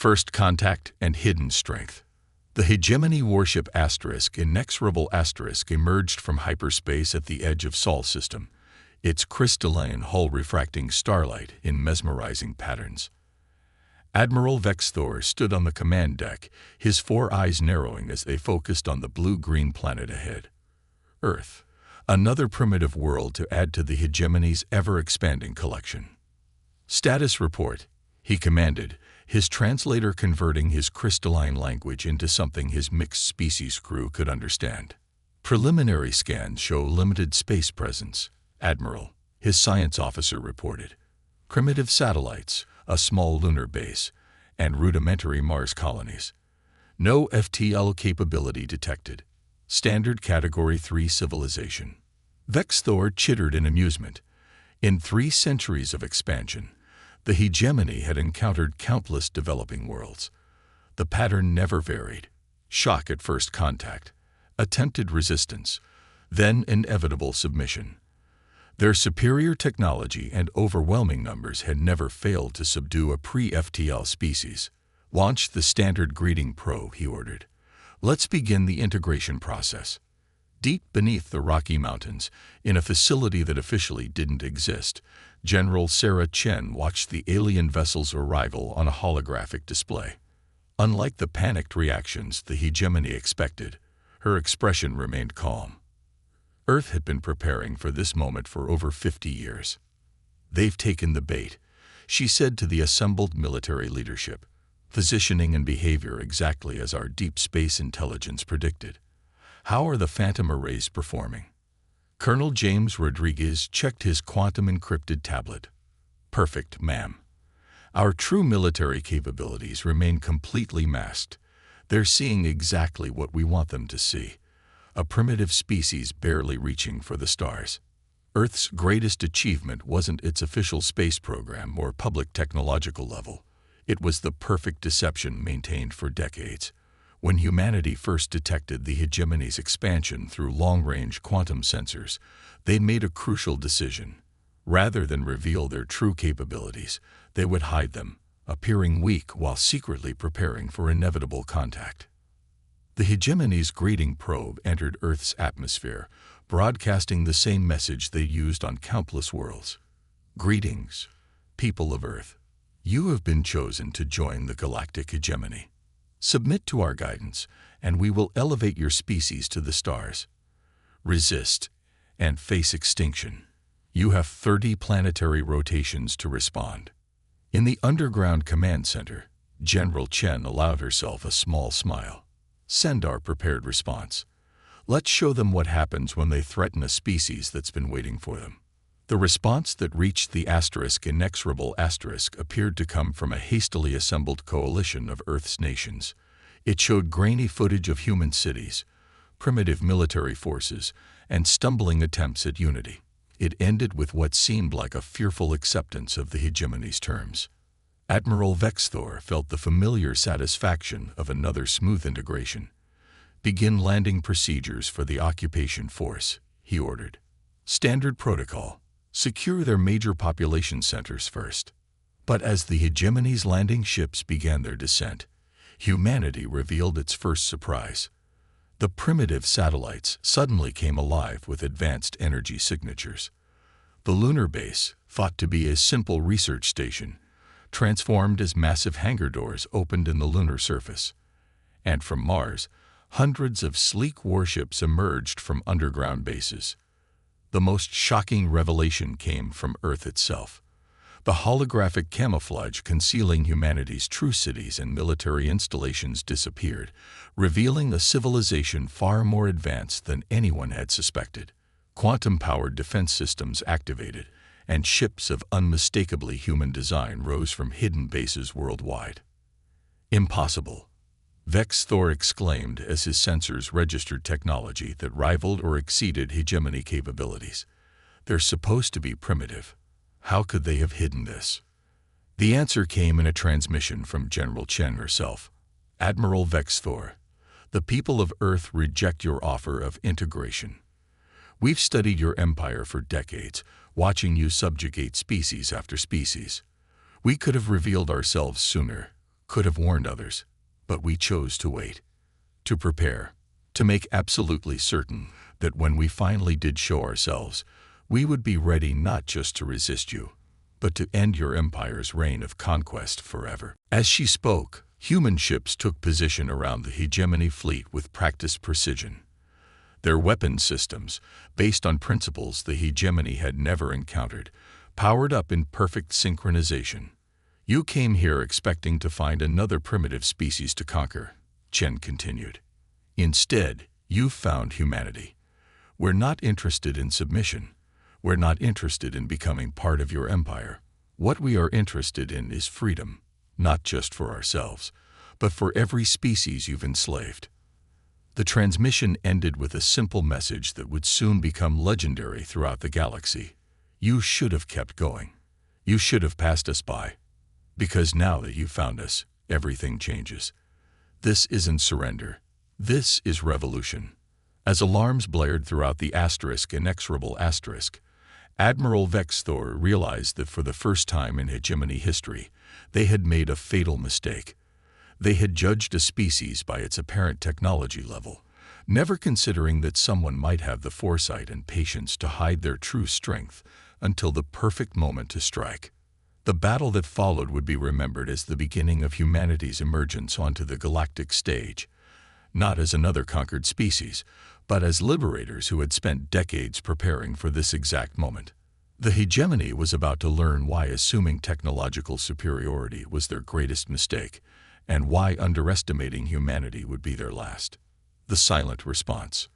First contact and hidden strength. The hegemony warship inexplicable emerged from hyperspace at the edge of Sol system, its crystalline hull refracting starlight in mesmerizing patterns. Admiral Vexthor stood on the command deck, his four eyes narrowing as they focused on the blue-green planet ahead. Earth, another primitive world to add to the hegemony's ever-expanding collection. Status report, he commanded, his translator converting his crystalline language into something his mixed-species crew could understand. Preliminary scans show limited space presence, Admiral, his science officer reported. Primitive satellites, a small lunar base, and rudimentary Mars colonies. No FTL capability detected. Standard Category 3 civilization. Vexthor chittered in amusement. In 3 centuries of expansion, the hegemony had encountered countless developing worlds. The pattern never varied. Shock at first contact, attempted resistance, then inevitable submission. Their superior technology and overwhelming numbers had never failed to subdue a pre-FTL species. Launch the standard greeting probe, he ordered. Let's begin the integration process. Deep beneath the Rocky Mountains, in a facility that officially didn't exist, General Sarah Chen watched the alien vessel's arrival on a holographic display. Unlike the panicked reactions the hegemony expected, her expression remained calm. Earth had been preparing for this moment for over 50 years. They've taken the bait, she said to the assembled military leadership, positioning and behavior exactly as our deep space intelligence predicted. How are the phantom arrays performing? Colonel James Rodriguez checked his quantum-encrypted tablet. Perfect, ma'am. Our true military capabilities remain completely masked. They're seeing exactly what we want them to see. A primitive species barely reaching for the stars. Earth's greatest achievement wasn't its official space program or public technological level. It was the perfect deception maintained for decades. When humanity first detected the hegemony's expansion through long-range quantum sensors, they made a crucial decision. Rather than reveal their true capabilities, they would hide them, appearing weak while secretly preparing for inevitable contact. The hegemony's greeting probe entered Earth's atmosphere, broadcasting the same message they used on countless worlds. Greetings, people of Earth. You have been chosen to join the galactic hegemony. Submit to our guidance, and we will elevate your species to the stars. Resist, and face extinction. You have 30 planetary rotations to respond. In the underground command center, General Chen allowed herself a small smile. Send our prepared response. Let's show them what happens when they threaten a species that's been waiting for them. The response that reached the inexorable appeared to come from a hastily assembled coalition of Earth's nations. It showed grainy footage of human cities, primitive military forces, and stumbling attempts at unity. It ended with what seemed like a fearful acceptance of the hegemony's terms. Admiral Vexthor felt the familiar satisfaction of another smooth integration. Begin landing procedures for the occupation force, he ordered. Standard protocol. Secure their major population centers first. But as the hegemony's landing ships began their descent, humanity revealed its first surprise. The primitive satellites suddenly came alive with advanced energy signatures. The lunar base, thought to be a simple research station, transformed as massive hangar doors opened in the lunar surface. And from Mars, hundreds of sleek warships emerged from underground bases. The most shocking revelation came from Earth itself. The holographic camouflage concealing humanity's true cities and military installations disappeared, revealing a civilization far more advanced than anyone had suspected. Quantum-powered defense systems activated, and ships of unmistakably human design rose from hidden bases worldwide. Impossible, Vexthor exclaimed as his sensors registered technology that rivaled or exceeded hegemony capabilities. They're supposed to be primitive. How could they have hidden this? The answer came in a transmission from General Chen herself. Admiral Vexthor, the people of Earth reject your offer of integration. We've studied your empire for decades, watching you subjugate species after species. We could have revealed ourselves sooner, could have warned others, but we chose to wait, to prepare, to make absolutely certain that when we finally did show ourselves, we would be ready not just to resist you, but to end your empire's reign of conquest forever. As she spoke, human ships took position around the hegemony fleet with practiced precision. Their weapon systems, based on principles the hegemony had never encountered, powered up in perfect synchronization. You came here expecting to find another primitive species to conquer, Chen continued. Instead, you found humanity. We're not interested in submission. We're not interested in becoming part of your empire. What we are interested in is freedom, not just for ourselves, but for every species you've enslaved. The transmission ended with a simple message that would soon become legendary throughout the galaxy. You should have kept going. You should have passed us by. Because now that you found us, everything changes. This isn't surrender. This is revolution. As alarms blared throughout the inexorable asterisk, Admiral Vexthor realized that for the first time in hegemony history, they had made a fatal mistake. They had judged a species by its apparent technology level, never considering that someone might have the foresight and patience to hide their true strength until the perfect moment to strike. The battle that followed would be remembered as the beginning of humanity's emergence onto the galactic stage, not as another conquered species, but as liberators who had spent decades preparing for this exact moment. The hegemony was about to learn why assuming technological superiority was their greatest mistake, and why underestimating humanity would be their last. The silent response.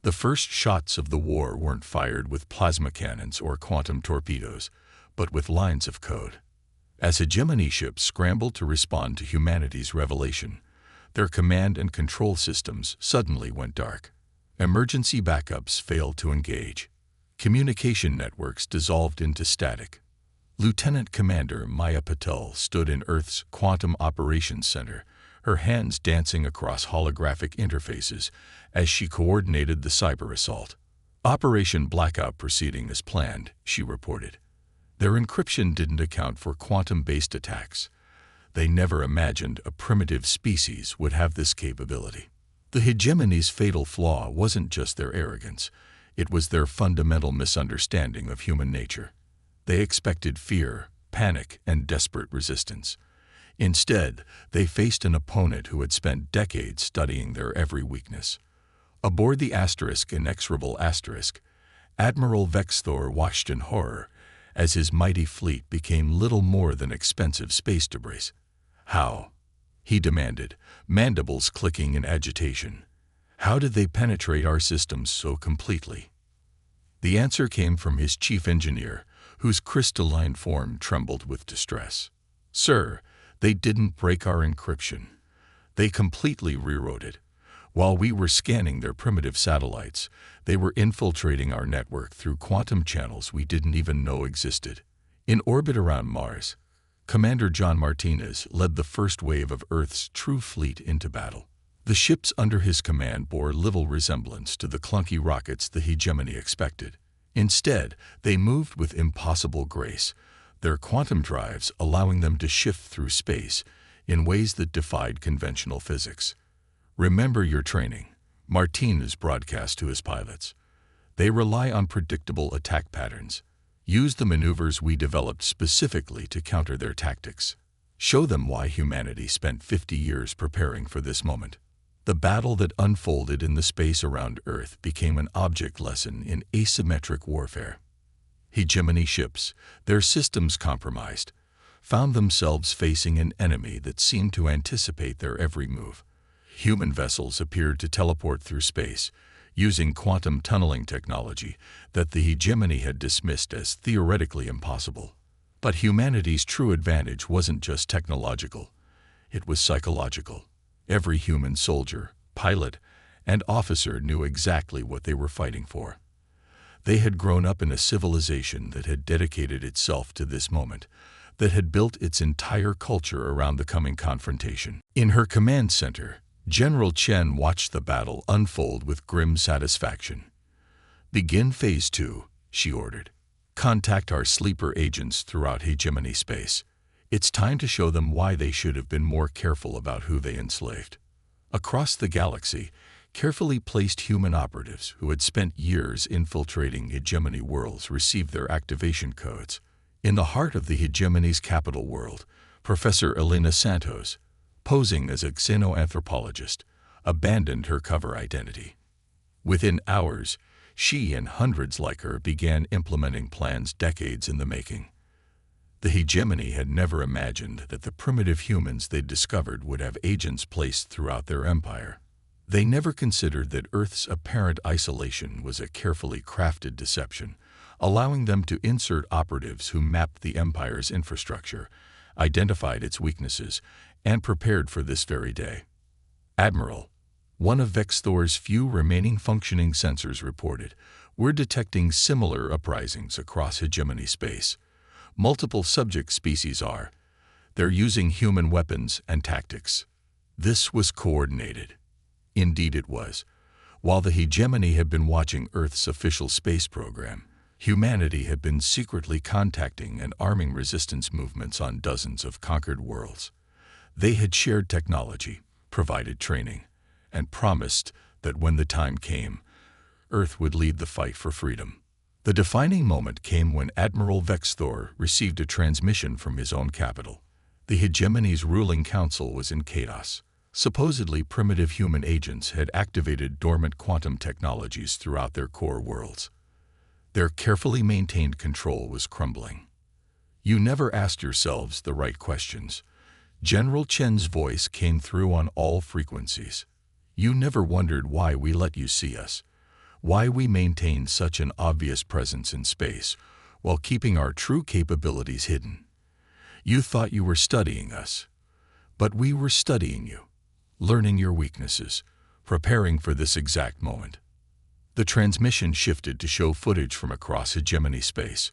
The first shots of the war weren't fired with plasma cannons or quantum torpedoes, but with lines of code. As hegemony ships scrambled to respond to humanity's revelation, their command and control systems suddenly went dark. Emergency backups failed to engage. Communication networks dissolved into static. Lieutenant Commander Maya Patel stood in Earth's Quantum Operations Center, her hands dancing across holographic interfaces as she coordinated the cyber assault. Operation Blackout proceeding as planned, she reported. Their encryption didn't account for quantum-based attacks. They never imagined a primitive species would have this capability. The hegemony's fatal flaw wasn't just their arrogance, it was their fundamental misunderstanding of human nature. They expected fear, panic, and desperate resistance. Instead, they faced an opponent who had spent decades studying their every weakness. Aboard the inexorable asterisk, Admiral Vexthor watched in horror as his mighty fleet became little more than expensive space debris. How? He demanded, mandibles clicking in agitation. How did they penetrate our systems so completely? The answer came from his chief engineer, whose crystalline form trembled with distress. Sir, they didn't break our encryption. They completely rewrote it. While we were scanning their primitive satellites, they were infiltrating our network through quantum channels we didn't even know existed. In orbit around Mars, Commander John Martinez led the first wave of Earth's true fleet into battle. The ships under his command bore little resemblance to the clunky rockets the hegemony expected. Instead, they moved with impossible grace, their quantum drives allowing them to shift through space in ways that defied conventional physics. Remember your training, Martinez broadcast to his pilots. They rely on predictable attack patterns. Use the maneuvers we developed specifically to counter their tactics. Show them why humanity spent 50 years preparing for this moment. The battle that unfolded in the space around Earth became an object lesson in asymmetric warfare. Hegemony ships, their systems compromised, found themselves facing an enemy that seemed to anticipate their every move. Human vessels appeared to teleport through space, using quantum tunneling technology that the hegemony had dismissed as theoretically impossible. But humanity's true advantage wasn't just technological, it was psychological. Every human soldier, pilot, and officer knew exactly what they were fighting for. They had grown up in a civilization that had dedicated itself to this moment, that had built its entire culture around the coming confrontation. In her command center, General Chen watched the battle unfold with grim satisfaction. "Begin Phase 2, she ordered. "Contact our sleeper agents throughout hegemony space. It's time to show them why they should have been more careful about who they enslaved. Across the galaxy, carefully placed human operatives who had spent years infiltrating hegemony worlds received their activation codes. In the heart of the hegemony's capital world, Professor Elena Santos, posing as a xenoanthropologist, abandoned her cover identity. Within hours, she and hundreds like her began implementing plans decades in the making. The hegemony had never imagined that the primitive humans they'd discovered would have agents placed throughout their empire. They never considered that Earth's apparent isolation was a carefully crafted deception, allowing them to insert operatives who mapped the empire's infrastructure, identified its weaknesses, and prepared for this very day. Admiral, one of Vexthor's few remaining functioning sensors reported, we're detecting similar uprisings across hegemony space. Multiple subject species are. They're using human weapons and tactics. This was coordinated. Indeed it was. While the hegemony had been watching Earth's official space program, humanity had been secretly contacting and arming resistance movements on dozens of conquered worlds. They had shared technology, provided training, and promised that when the time came, Earth would lead the fight for freedom. The defining moment came when Admiral Vexthor received a transmission from his own capital. The hegemony's ruling council was in chaos. Supposedly primitive human agents had activated dormant quantum technologies throughout their core worlds. Their carefully maintained control was crumbling. You never asked yourselves the right questions. General Chen's voice came through on all frequencies. You never wondered why we let you see us, why we maintained such an obvious presence in space while keeping our true capabilities hidden. You thought you were studying us, but we were studying you, learning your weaknesses, preparing for this exact moment. The transmission shifted to show footage from across hegemony space,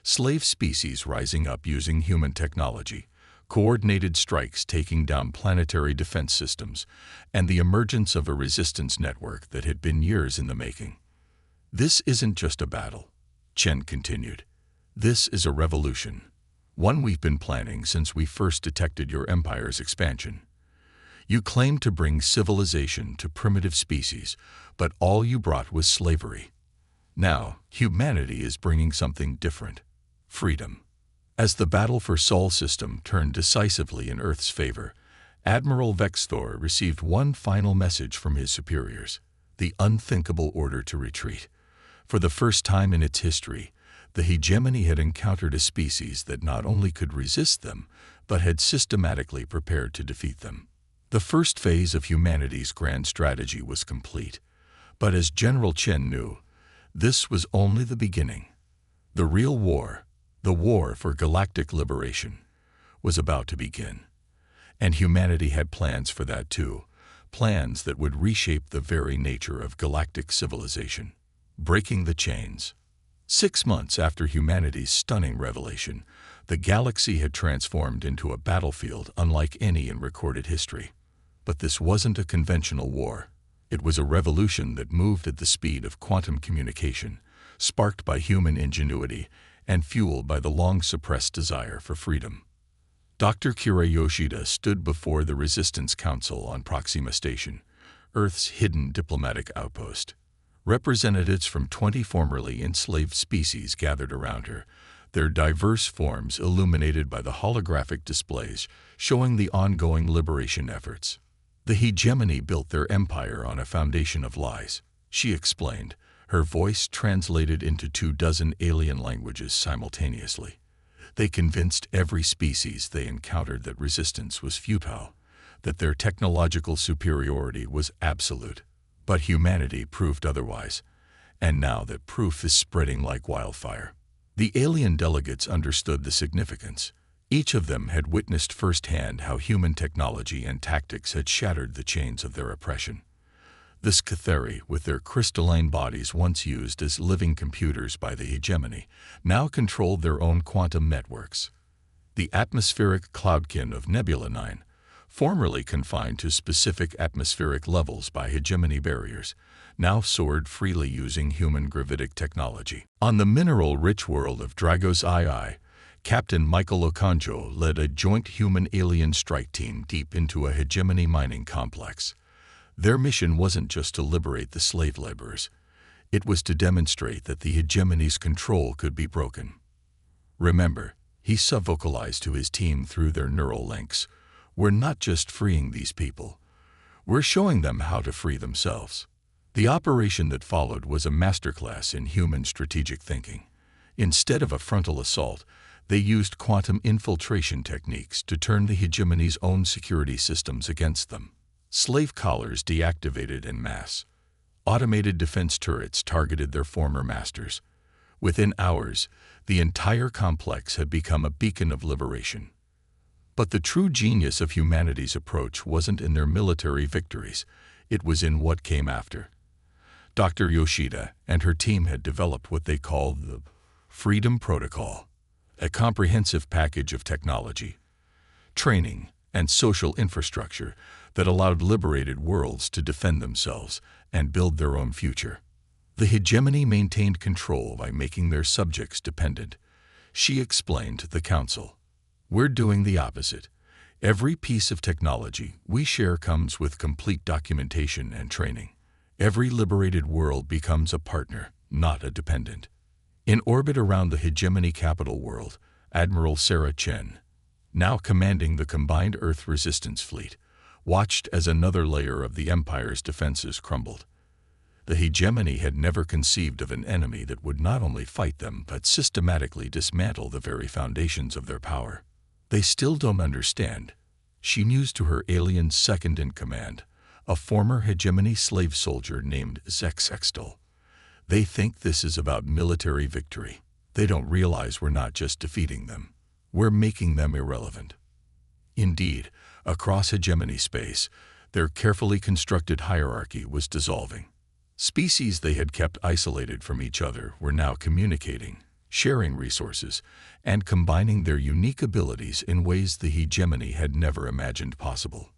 slave species rising up using human technology, coordinated strikes taking down planetary defense systems, and the emergence of a resistance network that had been years in the making. This isn't just a battle, Chen continued. This is a revolution, one we've been planning since we first detected your empire's expansion. You claimed to bring civilization to primitive species, but all you brought was slavery. Now, humanity is bringing something different, freedom. As the battle for Sol system turned decisively in Earth's favor, Admiral Vexthor received one final message from his superiors, the unthinkable order to retreat. For the first time in its history, the hegemony had encountered a species that not only could resist them, but had systematically prepared to defeat them. The first phase of humanity's grand strategy was complete, but as General Chen knew, this was only the beginning. The real war, the war for galactic liberation, was about to begin. And humanity had plans for that too, plans that would reshape the very nature of galactic civilization, breaking the chains. 6 months after humanity's stunning revelation, the galaxy had transformed into a battlefield unlike any in recorded history. But this wasn't a conventional war. It was a revolution that moved at the speed of quantum communication, sparked by human ingenuity and fueled by the long-suppressed desire for freedom. Dr. Kira Yoshida stood before the Resistance Council on Proxima Station, Earth's hidden diplomatic outpost. Representatives from 20 formerly enslaved species gathered around her, their diverse forms illuminated by the holographic displays showing the ongoing liberation efforts. The hegemony built their empire on a foundation of lies, she explained, her voice translated into 24 alien languages simultaneously. They convinced every species they encountered that resistance was futile, that their technological superiority was absolute. But humanity proved otherwise, and now that proof is spreading like wildfire. The alien delegates understood the significance. Each of them had witnessed firsthand how human technology and tactics had shattered the chains of their oppression. The Scatheri, with their crystalline bodies once used as living computers by the hegemony, now controlled their own quantum networks. The atmospheric cloudkin of Nebula 9, formerly confined to specific atmospheric levels by hegemony barriers, now soared freely using human gravitic technology. On the mineral-rich world of Dragos II, Captain Michael Okonjo led a joint human-alien strike team deep into a hegemony mining complex. Their mission wasn't just to liberate the slave laborers. It was to demonstrate that the hegemony's control could be broken. Remember, he subvocalized to his team through their neural links. We're not just freeing these people. We're showing them how to free themselves. The operation that followed was a masterclass in human strategic thinking. Instead of a frontal assault, they used quantum infiltration techniques to turn the hegemony's own security systems against them. Slave collars deactivated en masse. Automated defense turrets targeted their former masters. Within hours, the entire complex had become a beacon of liberation. But the true genius of humanity's approach wasn't in their military victories. It was in what came after. Dr. Yoshida and her team had developed what they called the Freedom Protocol, a comprehensive package of technology, training, and social infrastructure that allowed liberated worlds to defend themselves and build their own future. The hegemony maintained control by making their subjects dependent. She explained to the council, "We're doing the opposite. Every piece of technology we share comes with complete documentation and training. Every liberated world becomes a partner, not a dependent." In orbit around the hegemony capital world, Admiral Sarah Chen, now commanding the combined Earth resistance fleet, watched as another layer of the Empire's defenses crumbled. The hegemony had never conceived of an enemy that would not only fight them but systematically dismantle the very foundations of their power. "They still don't understand," she mused to her alien second-in-command, a former hegemony slave soldier named Zexextal. "They think this is about military victory. They don't realize we're not just defeating them. We're making them irrelevant." Indeed, across hegemony space, their carefully constructed hierarchy was dissolving. Species they had kept isolated from each other were now communicating, sharing resources, and combining their unique abilities in ways the hegemony had never imagined possible.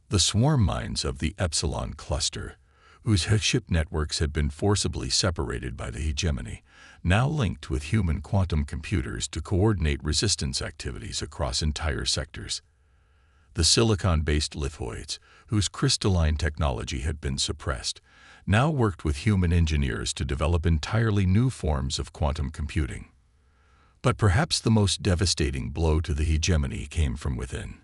The swarm minds of the Epsilon cluster, whose headship networks had been forcibly separated by the hegemony, now linked with human quantum computers to coordinate resistance activities across entire sectors. The silicon-based lithoids, whose crystalline technology had been suppressed, now worked with human engineers to develop entirely new forms of quantum computing. But perhaps the most devastating blow to the hegemony came from within.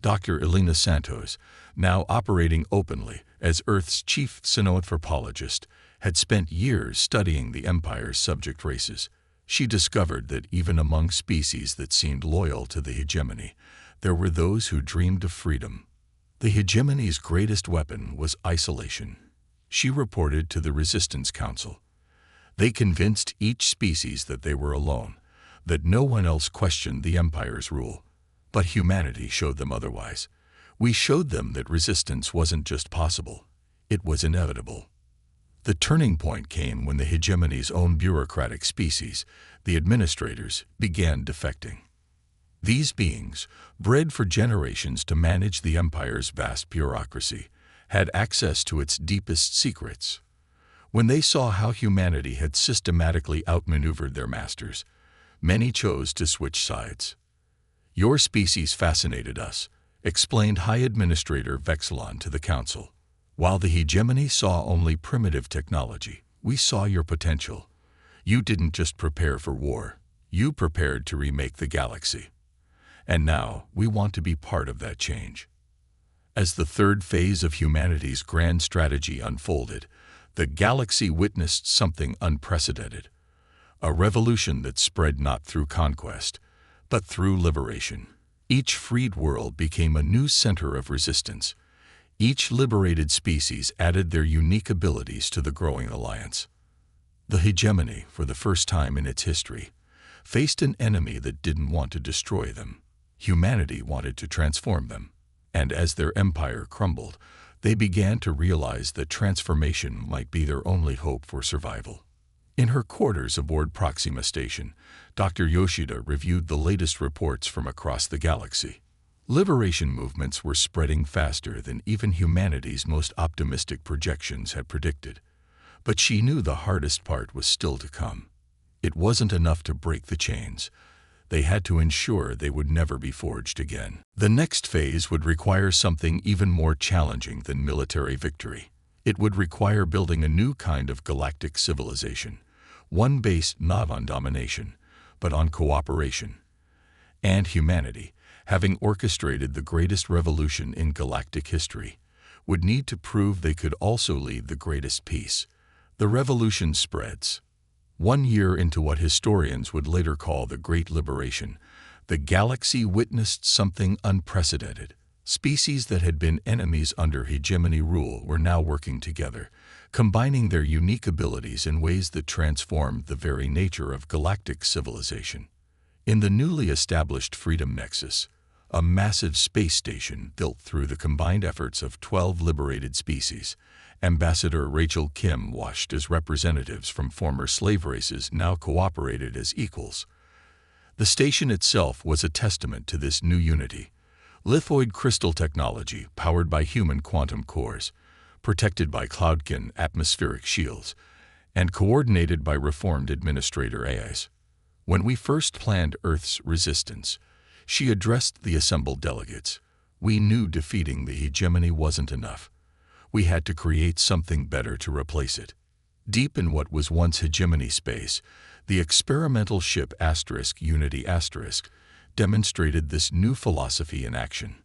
Dr. Elena Santos, now operating openly as Earth's chief xenoanthropologist, had spent years studying the Empire's subject races. She discovered that even among species that seemed loyal to the hegemony, there were those who dreamed of freedom. The hegemony's greatest weapon was isolation. She reported to the Resistance Council. They convinced each species that they were alone, that no one else questioned the Empire's rule. But humanity showed them otherwise. We showed them that resistance wasn't just possible, it was inevitable. The turning point came when the hegemony's own bureaucratic species, the administrators, began defecting. These beings, bred for generations to manage the Empire's vast bureaucracy, had access to its deepest secrets. When they saw how humanity had systematically outmaneuvered their masters, many chose to switch sides. "Your species fascinated us," explained High Administrator Vexilon to the Council. "While the hegemony saw only primitive technology, we saw your potential. You didn't just prepare for war, you prepared to remake the galaxy. And now we want to be part of that change." As the third phase of humanity's grand strategy unfolded, the galaxy witnessed something unprecedented. A revolution that spread not through conquest, but through liberation. Each freed world became a new center of resistance. Each liberated species added their unique abilities to the growing alliance. The hegemony, for the first time in its history, faced an enemy that didn't want to destroy them. Humanity wanted to transform them. And as their empire crumbled, they began to realize that transformation might be their only hope for survival. In her quarters aboard Proxima Station, Dr. Yoshida reviewed the latest reports from across the galaxy. Liberation movements were spreading faster than even humanity's most optimistic projections had predicted. But she knew the hardest part was still to come. It wasn't enough to break the chains. They had to ensure they would never be forged again. The next phase would require something even more challenging than military victory. It would require building a new kind of galactic civilization, one based not on domination, but on cooperation. And humanity, having orchestrated the greatest revolution in galactic history, would need to prove they could also lead the greatest peace. The revolution spreads. 1 year into what historians would later call the Great Liberation, the galaxy witnessed something unprecedented. Species that had been enemies under hegemony rule were now working together, combining their unique abilities in ways that transformed the very nature of galactic civilization. In the newly established Freedom Nexus, a massive space station built through the combined efforts of 12 liberated species, Ambassador Rachel Kim watched as representatives from former slave races now cooperated as equals. The station itself was a testament to this new unity. Lithoid crystal technology powered by human quantum cores, protected by Cloudkin atmospheric shields, and coordinated by reformed administrator AIs. When we first planned Earth's resistance, she addressed the assembled delegates. We knew defeating the hegemony wasn't enough. We had to create something better to replace it. Deep in what was once hegemony space, the experimental ship Unity demonstrated this new philosophy in action.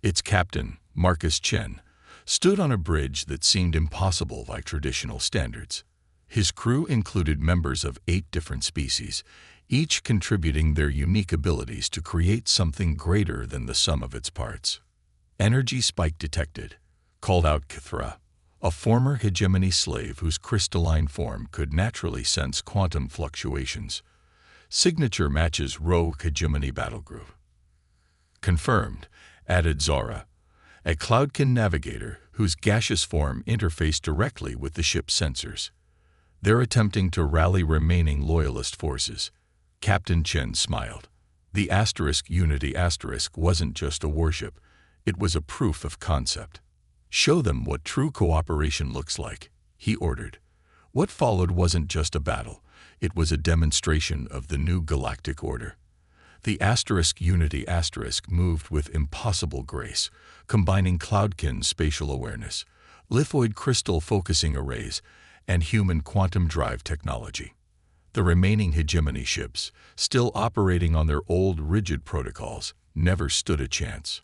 Its captain, Marcus Chen, stood on a bridge that seemed impossible by traditional standards. His crew included members of 8 different species, each contributing their unique abilities to create something greater than the sum of its parts. Energy spike detected, called out Kithra, a former hegemony slave whose crystalline form could naturally sense quantum fluctuations. Signature matches rogue hegemony battlegroup. Confirmed, added Zara, a Cloudkin navigator whose gaseous form interfaced directly with the ship's sensors. They're attempting to rally remaining loyalist forces. Captain Chen smiled. The Unity wasn't just a warship, it was a proof of concept. Show them what true cooperation looks like, he ordered. What followed wasn't just a battle, it was a demonstration of the new galactic order. The Unity moved with impossible grace, combining Cloudkin's spatial awareness, lithoid crystal focusing arrays, and human quantum drive technology. The remaining hegemony ships, still operating on their old rigid protocols, never stood a chance.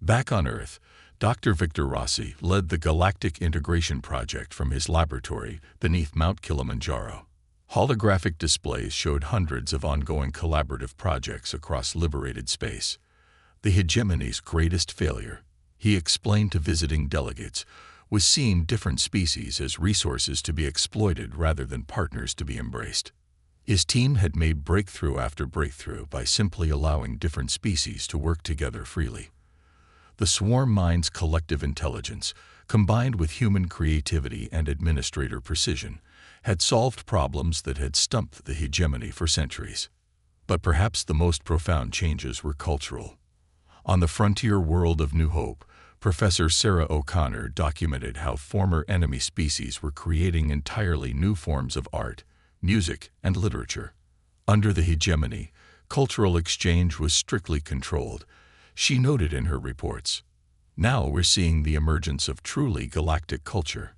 Back on Earth, Dr. Victor Rossi led the Galactic Integration Project from his laboratory beneath Mount Kilimanjaro. Holographic displays showed hundreds of ongoing collaborative projects across liberated space. The hegemony's greatest failure, he explained to visiting delegates, was seeing different species as resources to be exploited rather than partners to be embraced. His team had made breakthrough after breakthrough by simply allowing different species to work together freely. The swarm mind's collective intelligence, combined with human creativity and administrator precision, had solved problems that had stumped the hegemony for centuries. But perhaps the most profound changes were cultural. On the frontier world of New Hope, Professor Sarah O'Connor documented how former enemy species were creating entirely new forms of art, music, and literature. Under the hegemony, cultural exchange was strictly controlled, she noted in her reports. Now we're seeing the emergence of truly galactic culture.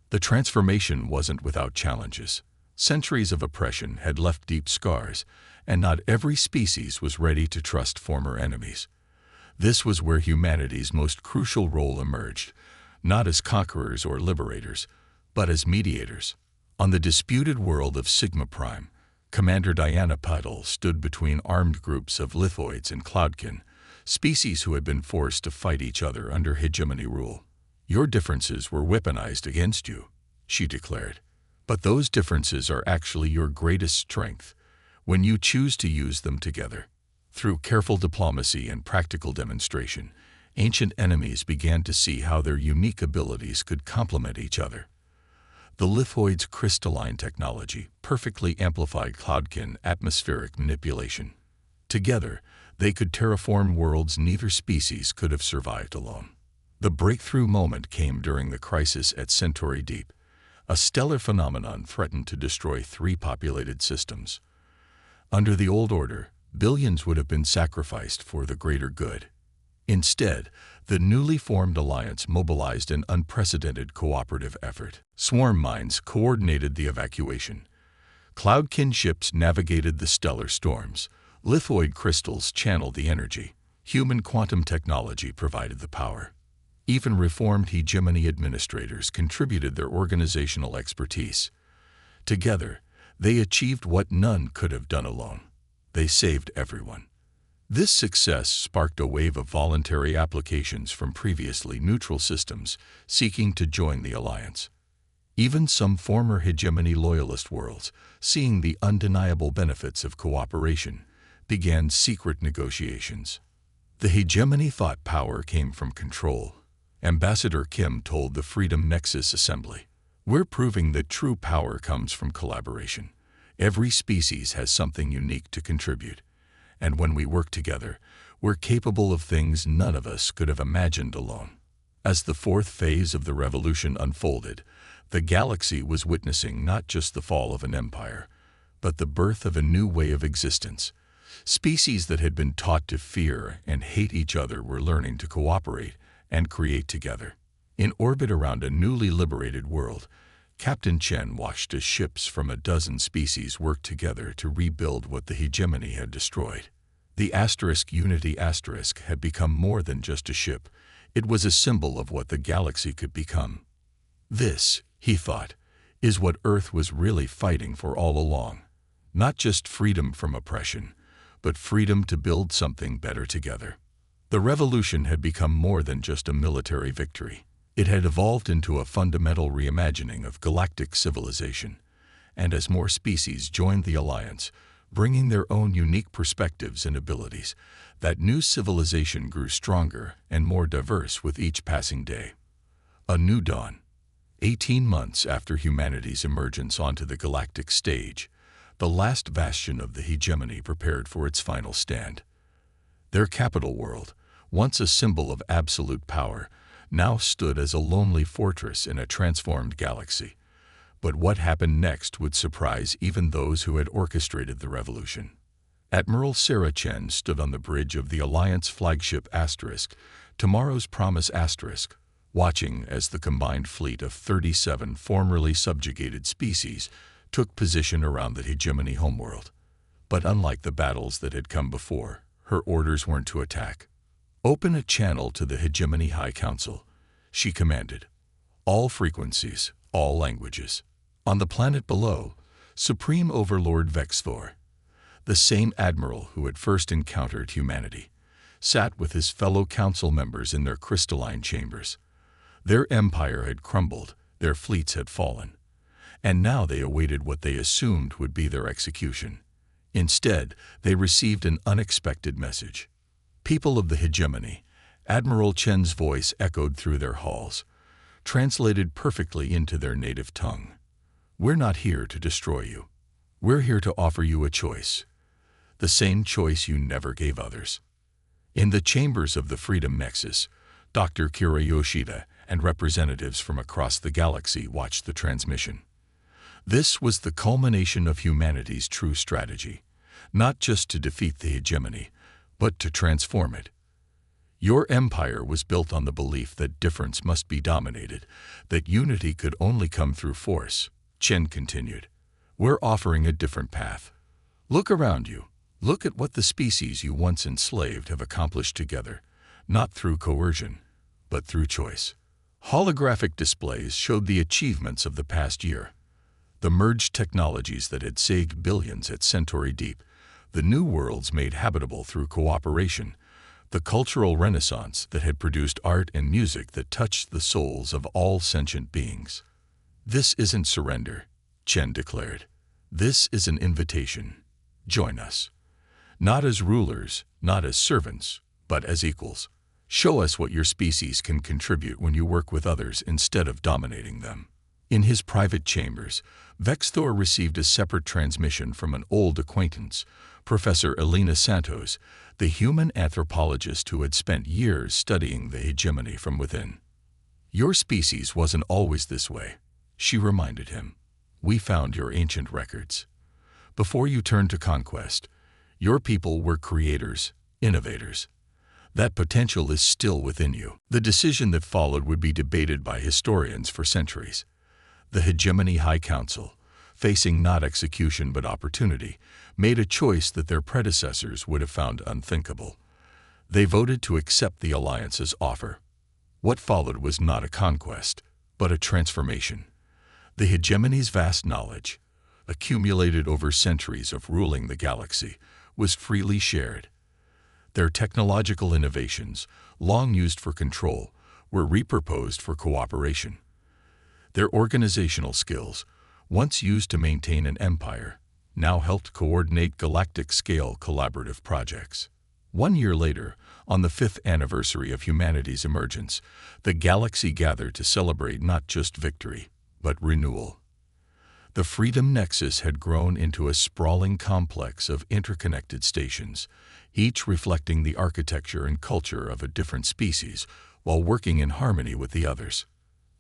The transformation wasn't without challenges. Centuries of oppression had left deep scars, and not every species was ready to trust former enemies. This was where humanity's most crucial role emerged, not as conquerors or liberators, but as mediators. On the disputed world of Sigma Prime, Commander Diana Puddle stood between armed groups of lithoids and Cloudkin, species who had been forced to fight each other under hegemony rule. Your differences were weaponized against you, she declared. But those differences are actually your greatest strength when you choose to use them together. Through careful diplomacy and practical demonstration, ancient enemies began to see how their unique abilities could complement each other. The lithoid's crystalline technology perfectly amplified Cloudkin atmospheric manipulation. Together, they could terraform worlds neither species could have survived alone. The breakthrough moment came during the crisis at Centauri Deep. A stellar phenomenon threatened to destroy 3 populated systems. Under the old order, billions would have been sacrificed for the greater good. Instead, the newly formed alliance mobilized an unprecedented cooperative effort. Swarm mines coordinated the evacuation. Cloudkin ships navigated the stellar storms. Lithoid crystals channeled the energy. Human quantum technology provided the power. Even reformed hegemony administrators contributed their organizational expertise. Together, they achieved what none could have done alone. They saved everyone. This success sparked a wave of voluntary applications from previously neutral systems seeking to join the alliance. Even some former hegemony loyalist worlds, seeing the undeniable benefits of cooperation, began secret negotiations. The hegemony thought power came from control. Ambassador Kim told the Freedom Nexus Assembly, "We're proving that true power comes from collaboration. Every species has something unique to contribute. And when we work together, we're capable of things none of us could have imagined alone." As the fourth phase of the revolution unfolded, the galaxy was witnessing not just the fall of an empire, but the birth of a new way of existence. Species that had been taught to fear and hate each other were learning to cooperate and create together. In orbit around a newly liberated world, Captain Chen watched as ships from a dozen species worked together to rebuild what the hegemony had destroyed. The Unity had become more than just a ship. It was a symbol of what the galaxy could become. This, he thought, is what Earth was really fighting for all along. Not just freedom from oppression, but freedom to build something better together. The revolution had become more than just a military victory. It had evolved into a fundamental reimagining of galactic civilization. And as more species joined the alliance, bringing their own unique perspectives and abilities, that new civilization grew stronger and more diverse with each passing day. A new dawn. 18 months after humanity's emergence onto the galactic stage, the last bastion of the hegemony prepared for its final stand. Their capital world, once a symbol of absolute power, now stood as a lonely fortress in a transformed galaxy. But what happened next would surprise even those who had orchestrated the revolution. Admiral Sarah Chen stood on the bridge of the Alliance flagship Tomorrow's Promise watching as the combined fleet of 37 formerly subjugated species took position around the hegemony homeworld. But unlike the battles that had come before, her orders weren't to attack. "Open a channel to the hegemony High Council," she commanded. "All frequencies, all languages." On the planet below, Supreme Overlord Vexthor, the same admiral who had first encountered humanity, sat with his fellow council members in their crystalline chambers. Their empire had crumbled, their fleets had fallen, and now they awaited what they assumed would be their execution. Instead, they received an unexpected message. "People of the hegemony," Admiral Chen's voice echoed through their halls, translated perfectly into their native tongue. "We're not here to destroy you. We're here to offer you a choice. The same choice you never gave others." In the chambers of the Freedom Nexus, Dr. Kira Yoshida and representatives from across the galaxy watched the transmission. This was the culmination of humanity's true strategy, not just to defeat the hegemony, but to transform it. "Your empire was built on the belief that difference must be dominated, that unity could only come through force," Chen continued. "We're offering a different path. Look around you. Look at what the species you once enslaved have accomplished together, not through coercion, but through choice." Holographic displays showed the achievements of the past year. The merged technologies that had saved billions at Centauri Deep, the new worlds made habitable through cooperation, the cultural renaissance that had produced art and music that touched the souls of all sentient beings. "This isn't surrender," Chen declared. "This is an invitation. Join us. Not as rulers, not as servants, but as equals. Show us what your species can contribute when you work with others instead of dominating them." In his private chambers, Vexthor received a separate transmission from an old acquaintance, Professor Elena Santos, the human anthropologist who had spent years studying the hegemony from within. "Your species wasn't always this way," she reminded him. "We found your ancient records. Before you turned to conquest, Your people were creators, innovators. That potential is still within you. The decision that followed would be debated by historians for centuries. The Hegemony High Council, facing not execution but opportunity, made a choice that their predecessors would have found unthinkable. They voted to accept the Alliance's offer. What followed was not a conquest, but a transformation. The Hegemony's vast knowledge, accumulated over centuries of ruling the galaxy, was freely shared. Their technological innovations, long used for control, were repurposed for cooperation. Their organizational skills, once used to maintain an empire, now helped coordinate galactic-scale collaborative projects. 1 year later, on the 5th anniversary of humanity's emergence, the galaxy gathered to celebrate not just victory, but renewal. The Freedom Nexus had grown into a sprawling complex of interconnected stations, each reflecting the architecture and culture of a different species while working in harmony with the others.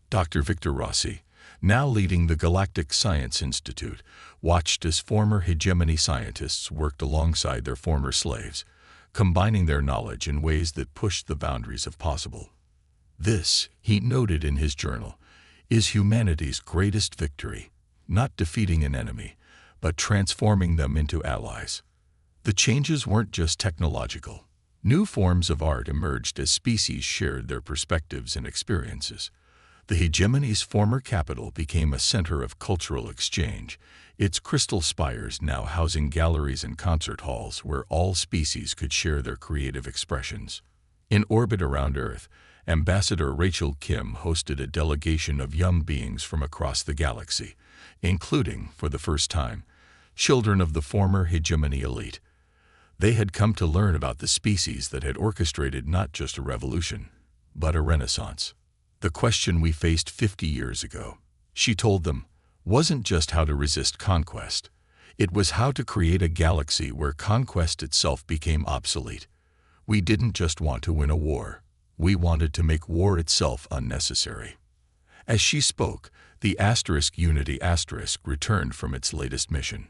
Dr. Victor Rossi, now leading the Galactic Science Institute, watched as former hegemony scientists worked alongside their former slaves, combining their knowledge in ways that pushed the boundaries of possible. This, he noted in his journal, is humanity's greatest victory, not defeating an enemy, but transforming them into allies. The changes weren't just technological. New forms of art emerged as species shared their perspectives and experiences. The hegemony's former capital became a center of cultural exchange, its crystal spires now housing galleries and concert halls where all species could share their creative expressions. In orbit around Earth, Ambassador Rachel Kim hosted a delegation of young beings from across the galaxy, including, for the first time, children of the former hegemony elite. They had come to learn about the species that had orchestrated not just a revolution, but a renaissance. The question we faced 50 years ago, she told them, wasn't just how to resist conquest. It was how to create a galaxy where conquest itself became obsolete. We didn't just want to win a war. We wanted to make war itself unnecessary. As she spoke, the Unity returned from its latest mission.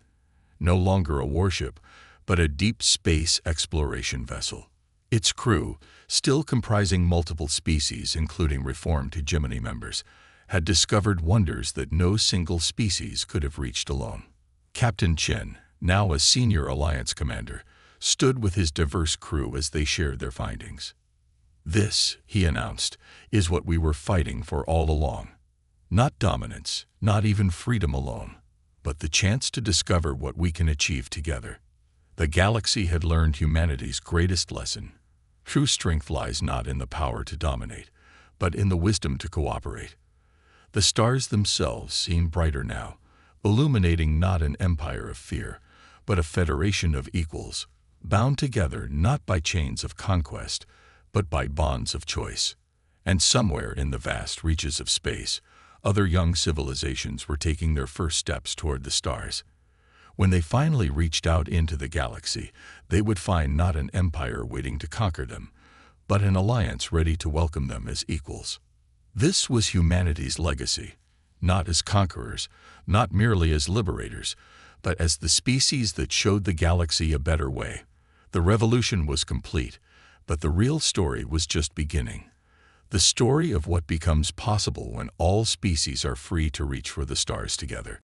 No longer a warship, but a deep space exploration vessel. Its crew, still comprising multiple species including reformed hegemony members, had discovered wonders that no single species could have reached alone. Captain Chen, now a senior Alliance commander, stood with his diverse crew as they shared their findings. This, he announced, is what we were fighting for all along. Not dominance, not even freedom alone, but the chance to discover what we can achieve together. The galaxy had learned humanity's greatest lesson. True strength lies not in the power to dominate, but in the wisdom to cooperate. The stars themselves seem brighter now, illuminating not an empire of fear, but a federation of equals, bound together not by chains of conquest, but by bonds of choice. And somewhere in the vast reaches of space, other young civilizations were taking their first steps toward the stars. When they finally reached out into the galaxy, they would find not an empire waiting to conquer them, but an alliance ready to welcome them as equals. This was humanity's legacy, not as conquerors, not merely as liberators, but as the species that showed the galaxy a better way. The revolution was complete, but the real story was just beginning. The story of what becomes possible when all species are free to reach for the stars together.